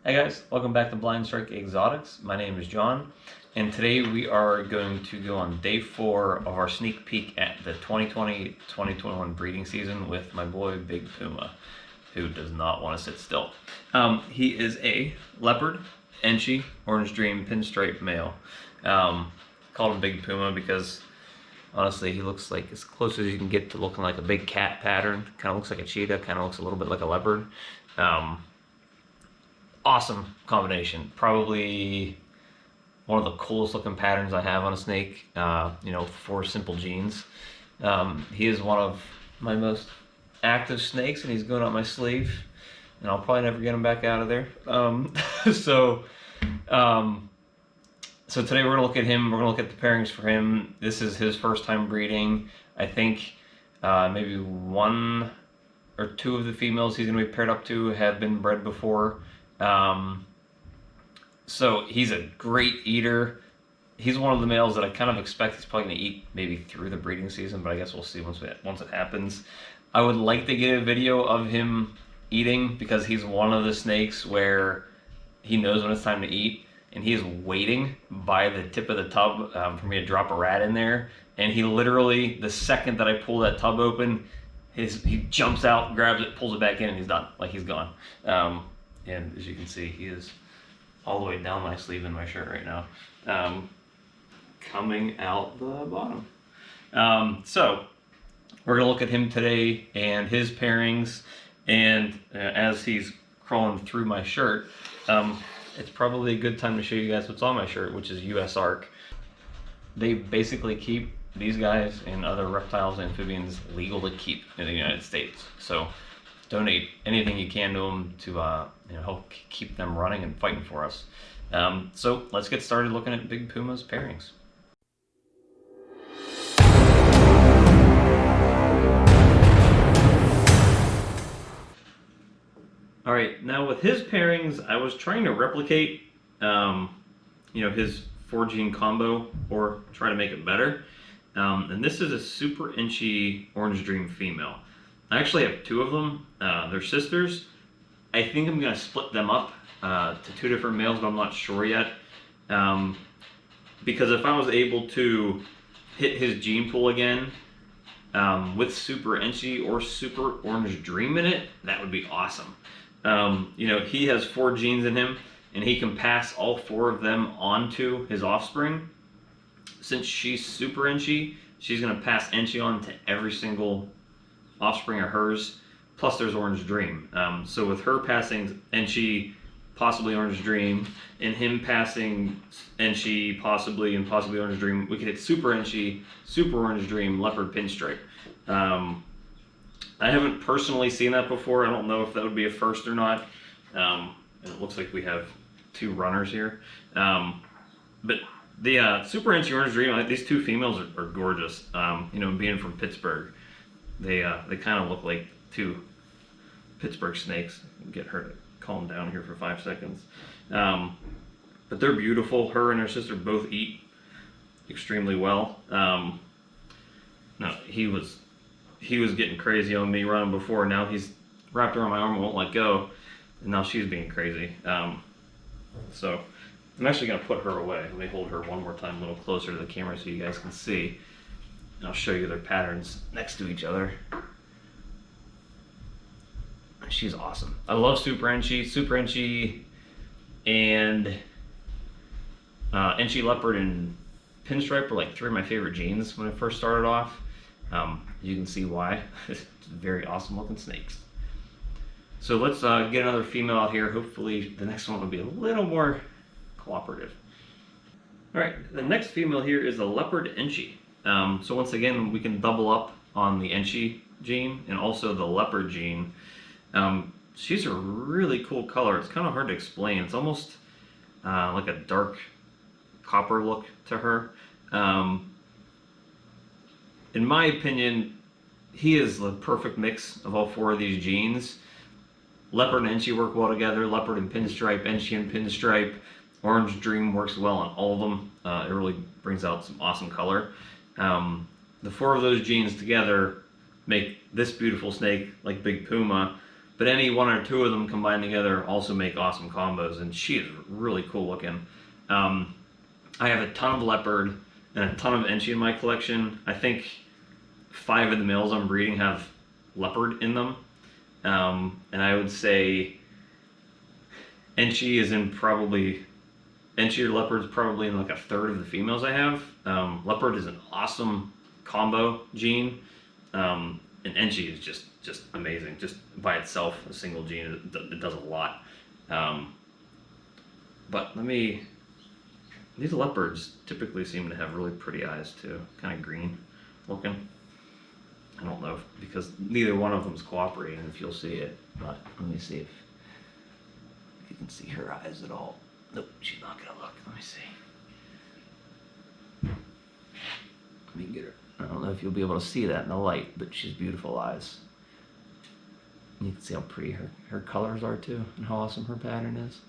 Hey guys, welcome back to Blind Strike Exotics. My name is John, and today we are going to go on day 4 of our sneak peek at the 2020-2021 breeding season with my boy Big Puma, who does not want to sit still. He is a leopard, Enchi, Orange Dream, pinstripe male. Called him Big Puma because honestly he looks like as close as you can get to looking like a big cat pattern. Kind of looks like a cheetah, kind of looks a little bit like a leopard. Awesome combination. Probably one of the coolest looking patterns I have on a snake, for simple genes. He is one of my most active snakes, and he's going up my sleeve, and I'll probably never get him back out of there. So today we're gonna look at him. We're gonna look at the pairings for him. This is his first time breeding. I think maybe 1 or 2 of the females he's gonna be paired up to have been bred before. So he's a great eater. He's one of the males that I kind of expect he's probably going to eat maybe through the breeding season, but I guess we'll see once it happens. I would like to get a video of him eating because he's one of the snakes where he knows when it's time to eat, and he is waiting by the tip of the tub for me to drop a rat in there, and he literally, the second that I pull that tub open, he jumps out, grabs it, pulls it back in, and he's done. Like, he's gone. And as you can see, he is all the way down my sleeve in my shirt right now, coming out the bottom. So we're gonna look at him today and his pairings, and as he's crawling through my shirt, it's probably a good time to show you guys what's on my shirt, which is US Ark. They basically keep these guys and other reptiles and amphibians legal to keep in the United States. So donate anything you can to them to help keep them running and fighting for us. So let's get started looking at Big Puma's pairings. All right, now with his pairings, I was trying to replicate, his 4-gene combo, or try to make it better. And this is a Super Enchi Orange Dream female. I actually have 2 of them. They're sisters. I think I'm gonna split them up to 2 different males, but I'm not sure yet. Because if I was able to hit his gene pool again with Super Enchi or Super Orange Dream in it, that would be awesome. He has 4 genes in him, and he can pass all 4 of them onto his offspring. Since she's Super Enchi, she's gonna pass Enchi on to every single offspring of hers, plus there's Orange Dream. So with her passing Enchi, possibly Orange Dream, and him passing Enchi, possibly Orange Dream, we could hit Super Enchi, Super Orange Dream, Leopard, Pinstripe. I haven't personally seen that before. I don't know if that would be a first or not. It looks like we have 2 runners here. But the Super Enchi Orange Dream, these 2 females are gorgeous. Being from Pittsburgh, they kind of look like 2 Pittsburgh snakes. Get her to calm down here for 5 seconds. But they're beautiful. Her and her sister both eat extremely well. No, he was getting crazy on me running before. Now he's wrapped around my arm and won't let go. And now she's being crazy. So I'm actually going to put her away. Let me hold her one more time a little closer to the camera so you guys can see. And I'll show you their patterns next to each other. She's awesome. I love Super Enchi. Super Enchi and Enchi Leopard and Pinstripe were like 3 of my favorite genes when I first started off. You can see why. It's very awesome looking snakes. So let's get another female out here. Hopefully the next one will be a little more cooperative. All right, the next female here is a Leopard Enchi. So once again, we can double up on the Enchi gene and also the Leopard gene. She's a really cool color. It's kind of hard to explain. It's almost like a dark copper look to her. In my opinion, he is the perfect mix of all 4 of these genes. Leopard and Enchi work well together. Leopard and Pinstripe, Enchi and Pinstripe. Orange Dream works well on all of them. It really brings out some awesome color. The 4 of those genes together make this beautiful snake like Big Puma. but any one or two of them combined together also make awesome combos, and she is really cool looking. I have a ton of leopard and a ton of Enchi in my collection. I think 5 of the males I'm breeding have leopard in them, and I would say Enchi or leopard's probably in like a third of the females I have. Leopard is an awesome combo gene, and Enchi is just amazing. Just by itself, a single gene, it does a lot. But these leopards typically seem to have really pretty eyes too, kind of green looking. I don't know because neither one of them is cooperating, if you'll see it, but let me see if you can see her eyes at all. Nope, she's not gonna look. Let me see. Let me get her. I don't know if you'll be able to see that in the light, but she's beautiful eyes. You can see how pretty her colors are too, and how awesome her pattern is.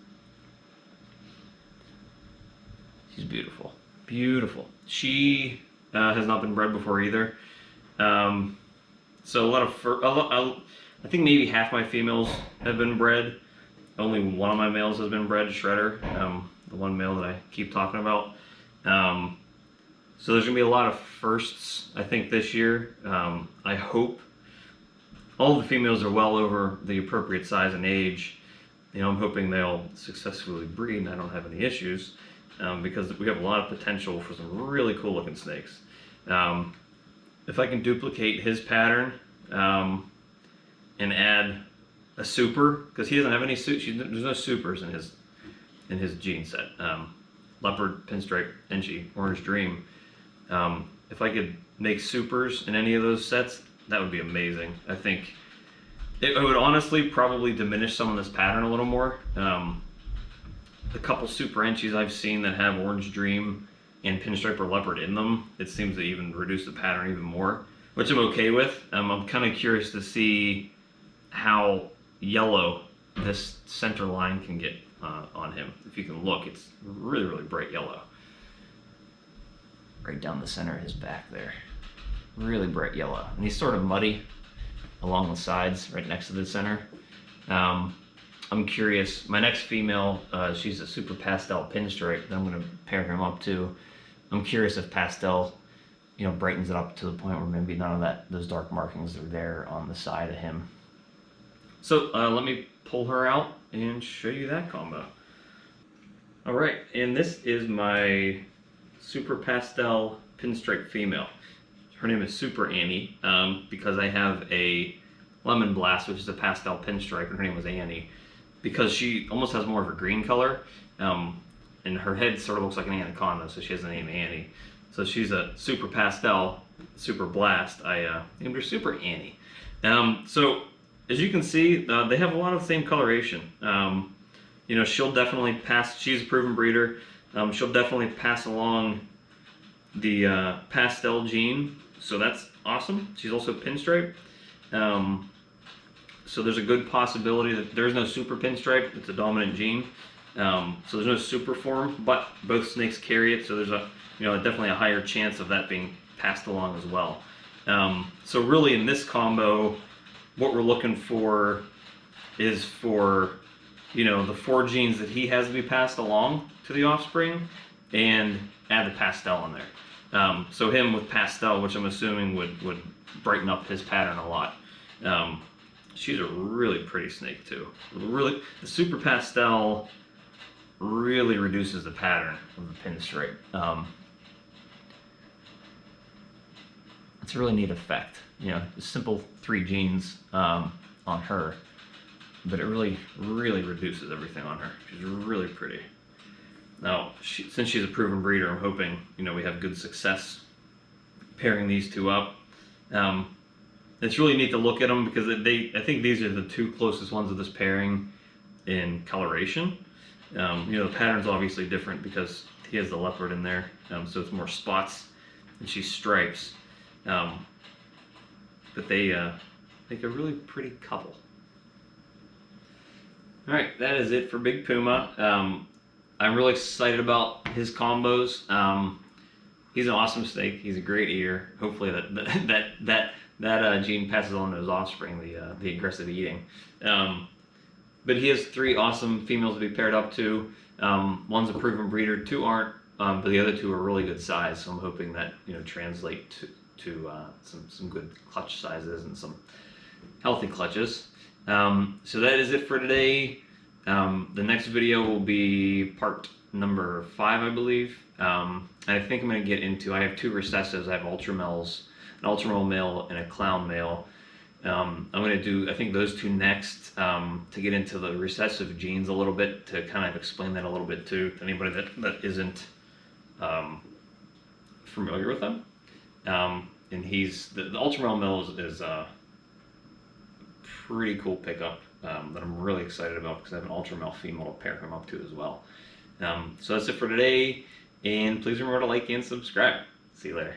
She's beautiful. Beautiful. She has not been bred before either. So I think maybe half my females have been bred. Only one of my males has been bred, Shredder, the one male that I keep talking about. So there's gonna be a lot of firsts, I think, this year. I hope all the females are well over the appropriate size and age. You know, I'm hoping they'll successfully breed and I don't have any issues, because we have a lot of potential for some really cool looking snakes. If I can duplicate his pattern and add a super, because he doesn't have any there's no supers in his gene set. Leopard, pinstripe, Enchi, orange dream. If I could make supers in any of those sets, that would be amazing. I think it would honestly probably diminish some of this pattern a little more. The couple super Enchis I've seen that have orange dream and pinstripe or leopard in them, it seems to even reduce the pattern even more, which I'm okay with. I'm kind of curious to see how yellow this center line can get on him. If you can look, it's really, really bright yellow. Right down the center of his back there. Really bright yellow. And he's sort of muddy along the sides, right next to the center. I'm curious, my next female, she's a super pastel pinstripe that I'm gonna pair him up to. I'm curious if pastel, you know, brightens it up to the point where maybe none of those dark markings are there on the side of him. So let me pull her out and show you that combo. All right, and this is my super pastel pinstripe female. Her name is Super Annie, because I have a Lemon Blast, which is a pastel pinstripe, and her name was Annie, because she almost has more of a green color, and her head sort of looks like an anaconda, so she has the name Annie. So she's a super pastel, super blast. I named her Super Annie. So as you can see, they have a lot of the same coloration. You know, she'll definitely pass. She's a proven breeder. She'll definitely pass along the pastel gene, so that's awesome. She's also pinstripe. So there's a good possibility that there's no super pinstripe. It's a dominant gene. So there's no super form, but both snakes carry it. So there's definitely a higher chance of that being passed along as well. So really in this combo, what we're looking for is for, you know, the 4 genes that he has to be passed along to the offspring, and add the pastel in there. So him with pastel, which I'm assuming would brighten up his pattern a lot. She's a really pretty snake too. Really, the super pastel really reduces the pattern of the pinstripe. It's a really neat effect. You know, simple 3 genes on her, but it really, really reduces everything on her. She's really pretty. Now, since she's a proven breeder, I'm hoping, you know, we have good success pairing these two up. It's really neat to look at them because I think these are the 2 closest ones of this pairing in coloration. You know, the pattern's obviously different because he has the leopard in there, so it's more spots, and she's stripes. But they make a really pretty couple. All right, that is it for Big Puma. I'm really excited about his combos. He's an awesome snake. He's a great eater. Hopefully that that gene passes on to his offspring, the aggressive eating. But he has 3 awesome females to be paired up to. One's a proven breeder, 2 aren't, but the other 2 are really good size. So I'm hoping that translate to some good clutch sizes and some healthy clutches. So that is it for today. The next video will be part number 5, I believe. And I think I'm going to get into, I have 2 recessives. I have ultra males, an ultra male and a clown male. I'm going to do, I think, those 2 next, to get into the recessive genes a little bit, to kind of explain that a little bit to anybody that isn't familiar with them. And he's, the ultra male is a pretty cool pickup that I'm really excited about, because I have an ultra male female to pair him up to as well. So that's it for today, and please remember to like and subscribe. See you later.